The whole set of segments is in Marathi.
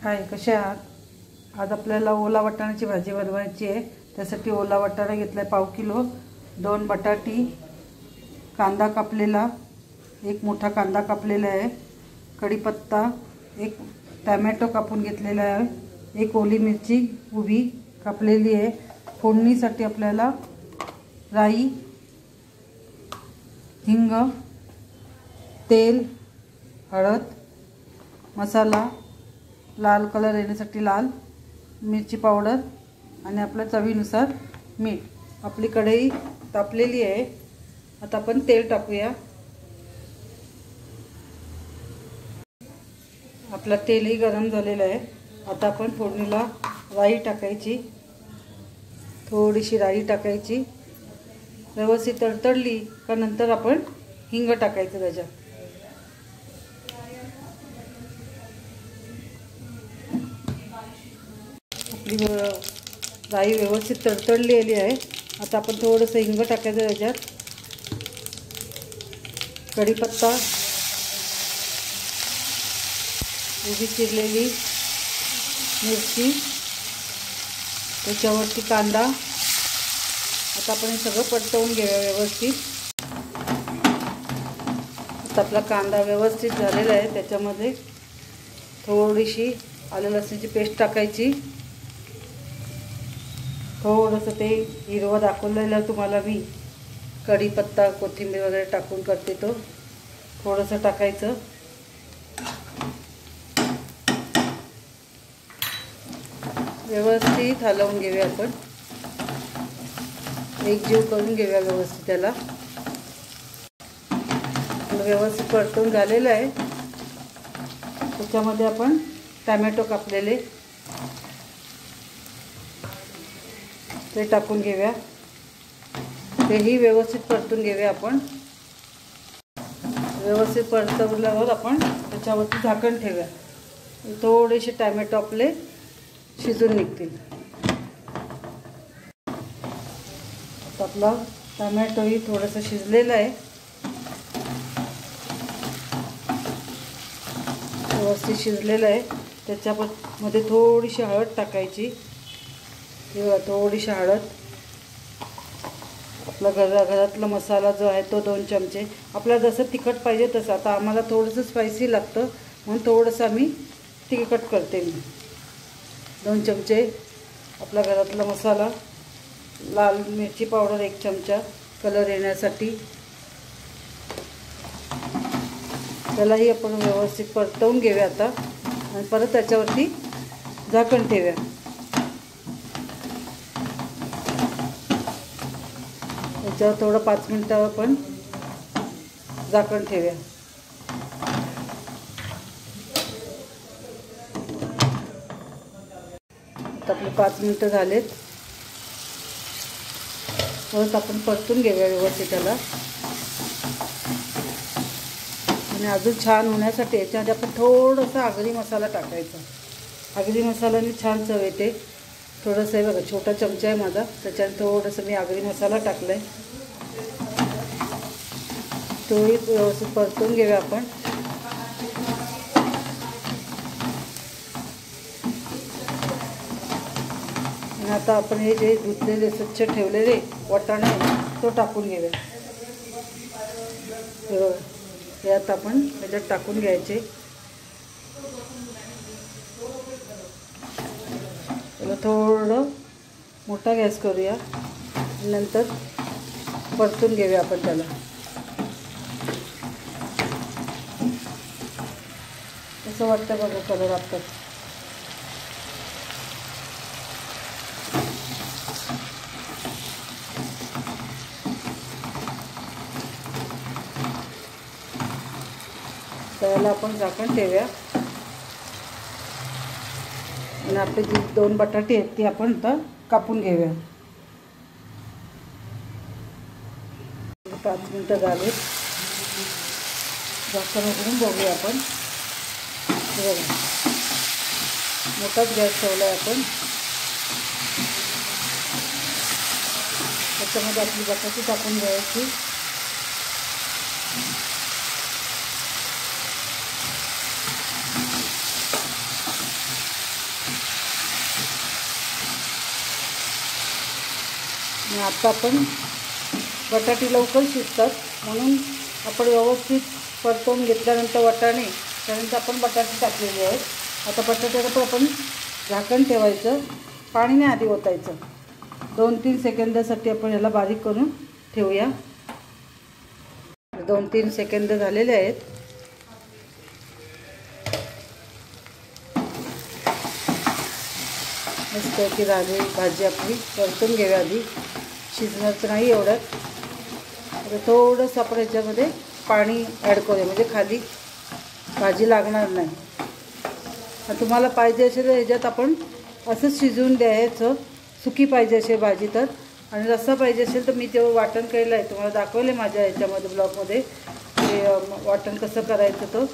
हाय, कसे आहात? आज आपल्याला ओला वाटाण्याची भाजी बनवायची आहे। त्यासाठी ओला वाटाणा घेतलाय पाव किलो, 2 बटाटी, कांदा कापलेला, एक मोठा कांदा कापलेला आहे, कढीपत्ता, एक टोमॅटो कापून घेतलेला आहे, एक ओली मिरची उभी कापलेली आहे। फोडणीसाठी आपल्याला राई, हिंग, तेल, हळद, मसाला, लाल कलर येण्यासाठी लाल मिरची पावडर आणि आपल्या चवीनुसार मीठ। आपली कढई तापलेली आहे। आता आपण तेल टाकूया। आपला तेलही गरम झालेलं आहे। आता आपण फोडणीला राई टाकायची, थोडीशी राई टाकायची, व्यवस्थित तडतडली का नंतर आपण हिंग टाकायचं त्याच्यात। आपली राई व्यवस्थित तडतडलेली आहे। आता आपण थोडंसं हिंग टाकायचं त्याच्यात, कढीपत्ता, उभी चिरलेली मिरची, त्याच्यावरती कांदा। आता आपण हे सगळं परतवून घेऊया व्यवस्थित। आता आपला कांदा व्यवस्थित झालेला आहे। त्याच्यामध्ये थोडीशी आलं लसणाची पेस्ट टाकायची, थोडंसं ते हिरवं दाखवलेलं तुम्हाला मी कढीपत्ता कोथिंबीर वगैरे टाकून करते तो थोडंसं टाकायचं। व्यवस्थित हलवून घेऊया आपण, एकजीव करून घेऊया व्यवस्थित त्याला। व्यवस्थित परतून झालेलं आहे। त्याच्यामध्ये आपण टोमॅटो कापलेले ते टाकून घेऊया, तेही व्यवस्थित परतून घेऊया आपण। व्यवस्थित परतवल्यावर आपण त्याच्यावरती झाकण ठेवूया, थोडेसे टोमॅटो आपले शिजून निघतील। आपला टोमॅटोही थोडंसं शिजलेलं आहे, व्यवस्थित शिजलेलं आहे। त्याच्यामध्ये थोडीशी हळद टाकायची, थोडीशी हळद, आपला घरातला मसाला जो आहे तो 2 चमचे, आपल्याला जसं तिखट पाहिजे तसं। आता आम्हाला थोडंसं स्पायसी लागतं म्हणून थोडंसं आम्ही तिखट करते मी। 2 चमचे आपला घरातला मसाला, लाल मिरची पावडर 1 चमचा कलर येण्यासाठी। त्यालाही आपण व्यवस्थित परतवून घेऊया आता आणि परत त्याच्यावरती झाकण ठेवूया। त्याच्यावर थोडं 5 मिनिटं आपण झाकण ठेवूया। आता आपले 5 मिनिटं झालेत, परत आपण परतून घेऊया व्यवस्थित त्याला। आणि अजून छान होण्यासाठी याच्यामध्ये आपण थोडंसं आगरी मसाला टाकायचा। आगरी मसाल्याने छान चव येते। थोडंसं आहे बघा, छोटा चमचा आहे माझा, त्याच्याने थोडंसं मी आगरी मसाला टाकला आहे। तोही व्यवस्थित परतून घेऊया आपण। आणि आता आपण हे जे धुतलेले स्वच्छ ठेवलेले वाटाणे तो टाकून घेऊया। हे आता आपण त्याच्यात टाकून घ्यायचे। त्याला थोडं मोठा गॅस करूया, नंतर परतून घेऊया आपण त्याला। कसं वाटतं बघा कलर आता। त्याला आपण झाकण ठेवूया आणि आपले जी 2 बटाटे आहेत ती आपण आता कापून घेऊया। 5 मिनिटं झाले, झाकण उघडून बघूया आपण। बघा, मोठाच गॅस ठेवला आहे आपण। त्याच्यामध्ये आपली बटाटी टाकून घ्यायची, आता आपण बटाटे लवकर शिजतात म्हणून आपण व्यवस्थित परतवून घेतल्यानंतर वाटाणे त्यानंतर आपण बटाटे टाकलेले आहेत. आता बटाट्याला पण आपण झाकण ठेवायचं, पाणी नाही आधी ओतायचं. 2-3 सेकंदासाठी आपण याला बारीक करून ठेवूया. 2-3 सेकंद झालेले आहेत. मस्त की राहिली भाजी आपली परतून घेऊया आधी. शिजणार तर नाही एवढ्यात. आता थोडंसं आपण याच्यामध्ये पाणी ॲड करूया म्हणजे खाली भाजी लागणार नाही. तुम्हाला पाहिजे असेल तर ह्याच्यात आपण असंच शिजवून द्यायचं, सुकी पाहिजे असेल भाजी तर. आणि रस्सा पाहिजे असेल तर मी तेव्हा वाटण केलं आहे, तुम्हाला दाखवलं आहे माझ्या ह्याच्यामध्ये ब्लॉगमध्ये ते वाटण कसं करायचं.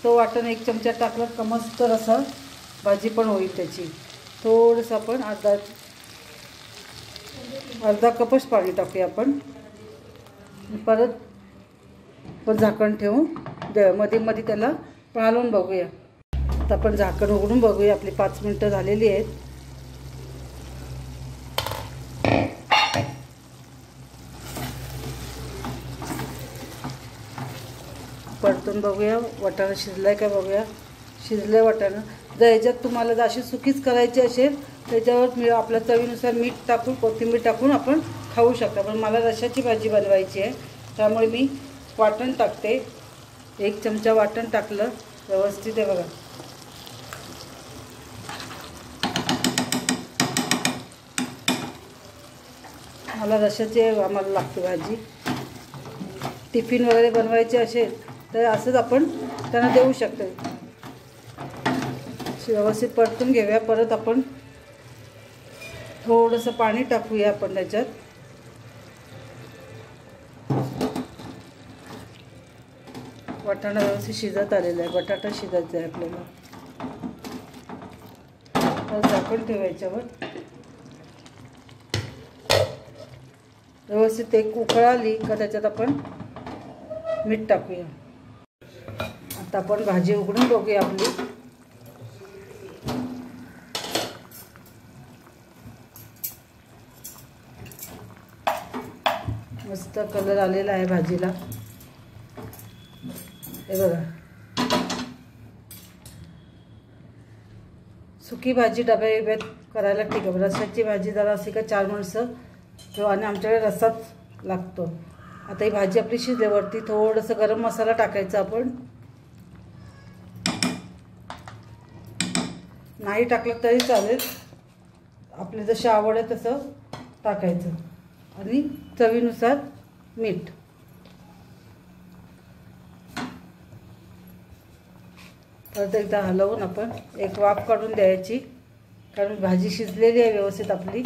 तो वाटण 1 चमचा टाकला का मस्त रस्सा भाजी पण होईल त्याची. थोडंसं आपण अर्धा कपच पाणी टाकूया आपण. परत पण झाकण ठेवून मध्ये मध्ये त्याला हलवून बघूया. आता आपण झाकण उघडून बघूया. आपली 5 मिनटं झालेली आहेत. परतून बघूया वाटाणा शिजलाय का बघूया. शिजलं वाटाणा. जर ह्याच्यात तुम्हाला अशी सुकीच करायची असेल त्याच्यावर आपल्या चवीनुसार मीठ टाकून कोथिंबीर टाकून आपण खाऊ शकता. पण मला रश्शाची भाजी बनवायची आहे त्यामुळे मी वाटण टाकते. 1 चमचा वाटण टाकलं व्यवस्थित आहे बघा. मला रश्शाची आम्हाला लागते भाजी. टिफिन वगैरे बनवायचे असेल तर असंच आपण त्यांना देऊ शकतो. व्यवस्थित परतून घेऊया. परत आपण थोडंसं पाणी टाकूया आपण त्याच्यात. वाटाणा व्यवस्थित शिजत आलेला आहे. बटाटा शिजायचा आहे आपल्याला. तर झाकण ठेवायच्यावर व्यवस्थित एक उकळ आली का त्याच्यात आपण मीठ टाकूया. आता आपण भाजी उघडून बघूया आपली. मस्त कलर आलेला आहे भाजीला. हे बघा. सुकी भाजी डब्यात करायला ठीक आहे. रस्स्याची भाजी जरा अशी का 4 माणसं किंवा आणि आमच्याकडे रस्साच लागतो. आता ही भाजी आपली शिजल्यावरती थोडंसं गरम मसाला टाकायचा आपण. नाही टाकलं तरी चालेल, आपली जशी आवड आहे तसं टाकायचं. आणि चवीनुसार मीठ. परत एकदा हलवून आपण एक वाफ काढून द्यायची कारण भाजी शिजलेली आहे व्यवस्थित आपली.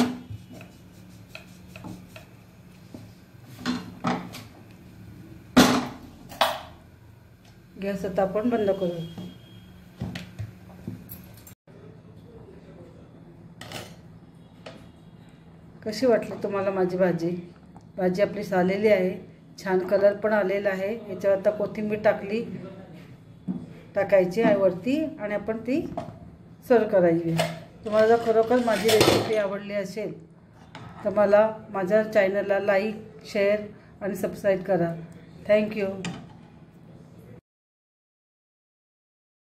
गॅस आता आपण बंद करू. कशी वाटली तुम्हाला माझी भाजी? भाजी आपली झालेली आहे. छान कलर पण आलेला आहे. याच्यावर आता कोथिंबीर टाकायची आहे वरती आणि आपण ती सर्व करायची. तुम्हाला जर खरोखर माझी रेसिपी आवडली असेल तर मला माझ्या चॅनलला लाईक, शेअर आणि सबस्क्राईब करा. थँक्यू.